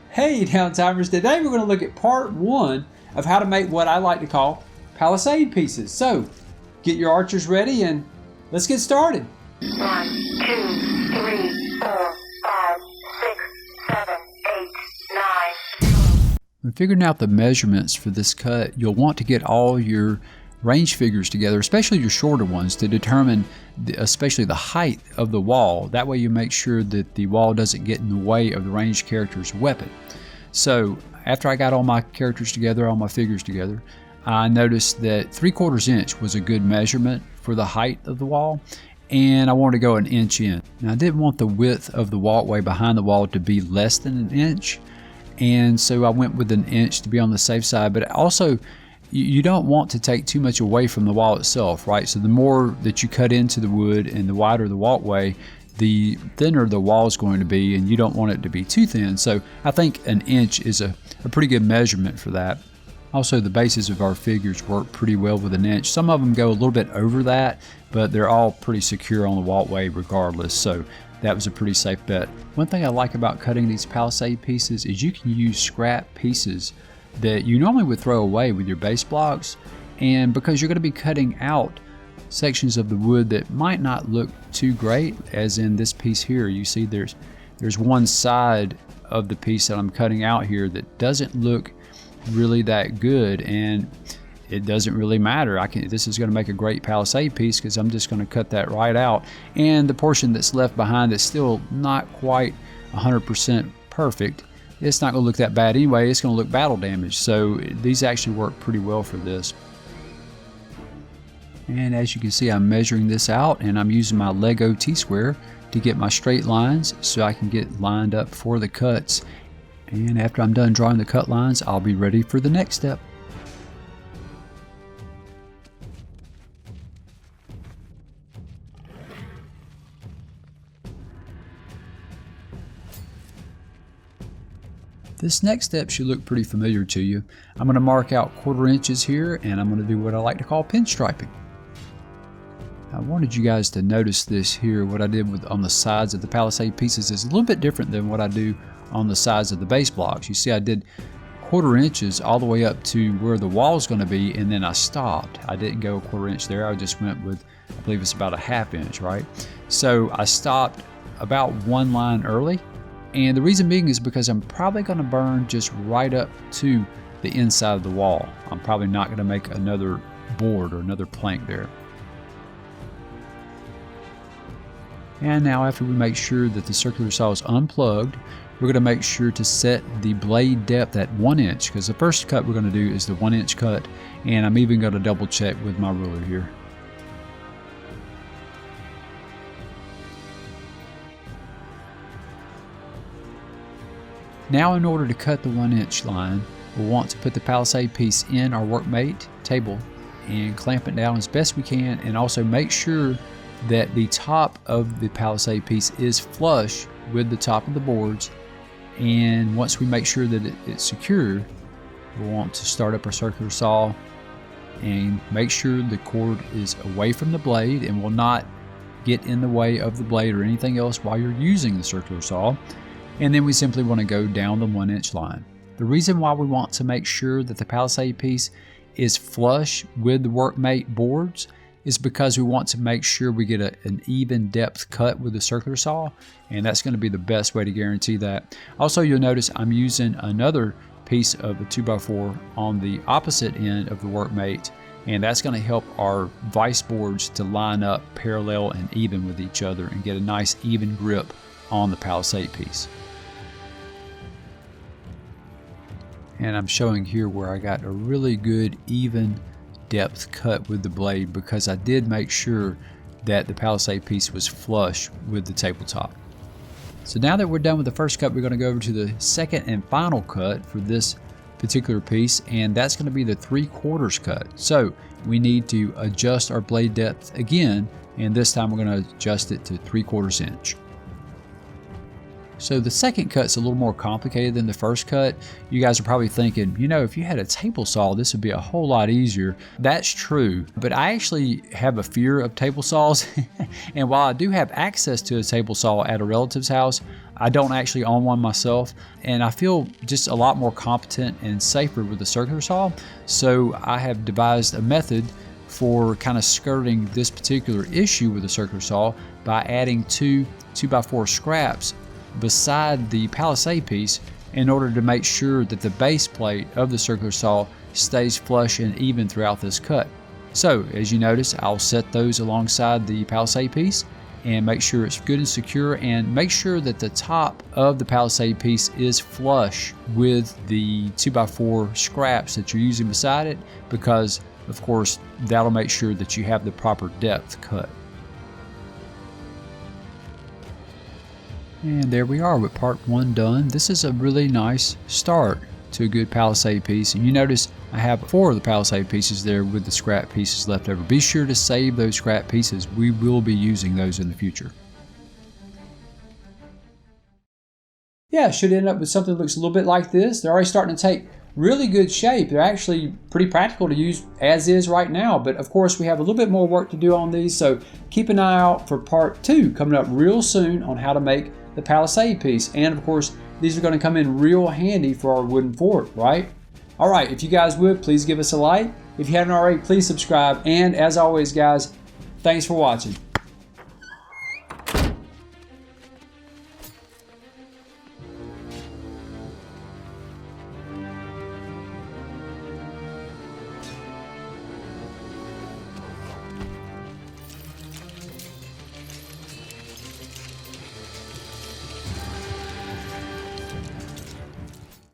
Hey Downtimers, today we're going to look at part 1 of how to make what I like to call palisade pieces. So, get your archers ready and let's get started. 1, 2, 3, 4, 5, 6, 7, 8, 9. When figuring out the measurements for this cut, you'll want to get all your range figures together, especially your shorter ones, to determine especially the height of the wall. That way you make sure that the wall doesn't get in the way of the ranged character's weapon. So after I got all my characters together, all my figures together, I noticed that 3/4 inch was a good measurement for the height of the wall, and I wanted to go an inch in. Now I didn't want the width of the walkway behind the wall to be less than an inch, and so I went with an inch to be on the safe side. But also, you don't want to take too much away from the wall itself, right? So the more that you cut into the wood and the wider the walkway, the thinner the wall is going to be, and you don't want it to be too thin. So I think an inch is a pretty good measurement for that. Also, the bases of our figures work pretty well with an inch. Some of them go a little bit over that, but they're all pretty secure on the walkway regardless. So that was a pretty safe bet. One thing I like about cutting these palisade pieces is you can use scrap pieces that you normally would throw away with your base blocks, and because you're going to be cutting out sections of the wood that might not look too great, as in this piece here, you see there's one side of the piece that I'm cutting out here that doesn't look really that good, and it doesn't really matter. This is going to make a great palisade piece because I'm just going to cut that right out, and the portion that's left behind is still not quite 100% perfect. It's not going to look that bad anyway. It's going to look battle damaged. So these actually work pretty well for this. And as you can see, I'm measuring this out, and I'm using my Lego T-square to get my straight lines so I can get lined up for the cuts. And after I'm done drawing the cut lines, I'll be ready for the next step. This next step should look pretty familiar to you. I'm going to mark out 1/4 inches here, and I'm going to do what I like to call pinstriping. I wanted you guys to notice this here. What I did on the sides of the palisade pieces is a little bit different than what I do on the sides of the base blocks. You see, I did 1/4 inches all the way up to where the wall is going to be, and then I stopped. I didn't go 1/4 inch there. I just went with, I believe it's about a 1/2 inch, right? So I stopped about one line early. And the reason being is because I'm probably going to burn just right up to the inside of the wall. I'm probably not going to make another board or another plank there. And now, after we make sure that the circular saw is unplugged, we're going to make sure to set the blade depth at 1 inch, because the first cut we're going to do is the 1 inch cut, and I'm even going to double check with my ruler here. Now, in order to cut the 1 inch line, we'll want to put the palisade piece in our workmate table and clamp it down as best we can, and also make sure that the top of the palisade piece is flush with the top of the boards. And once we make sure that it's secure, we'll want to start up our circular saw and make sure the cord is away from the blade and will not get in the way of the blade or anything else while you're using the circular saw. And then we simply want to go down the 1 inch line. The reason why we want to make sure that the palisade piece is flush with the workmate boards is because we want to make sure we get an even depth cut with the circular saw, and that's going to be the best way to guarantee that. Also, you'll notice I'm using another piece of a 2x4 on the opposite end of the workmate, and that's going to help our vise boards to line up parallel and even with each other and get a nice even grip on the palisade piece. And I'm showing here where I got a really good even depth cut with the blade, because I did make sure that the palisade piece was flush with the tabletop. So now that we're done with the first cut, we're going to go over to the second and final cut for this particular piece, and that's going to be the 3/4 cut. So we need to adjust our blade depth again, and this time we're going to adjust it to 3/4 inch. So the second cut's a little more complicated than the first cut. You guys are probably thinking, you know, if you had a table saw, this would be a whole lot easier. That's true, but I actually have a fear of table saws. And while I do have access to a table saw at a relative's house, I don't actually own one myself, and I feel just a lot more competent and safer with a circular saw. So I have devised a method for kind of skirting this particular issue with a circular saw by adding two 2x4 scraps beside the Palisade piece in order to make sure that the base plate of the circular saw stays flush and even throughout this cut. So as you notice, I'll set those alongside the Palisade piece and make sure it's good and secure, and make sure that the top of the Palisade piece is flush with the 2x4 scraps that you're using beside it, because of course that'll make sure that you have the proper depth cut. And there we are with part 1 done. This is a really nice start to a good Palisade piece. And you notice I have 4 of the Palisade pieces there with the scrap pieces left over. Be sure to save those scrap pieces. We will be using those in the future. Yeah, should end up with something that looks a little bit like this. They're already starting to take really good shape. They're actually pretty practical to use as is right now, but of course we have a little bit more work to do on these, so keep an eye out for part 2 coming up real soon on how to make the Palisade piece. And of course these are going to come in real handy for our wooden fort, right? Alright, if you guys would, please give us a like. If you haven't already, please subscribe, and as always guys, thanks for watching.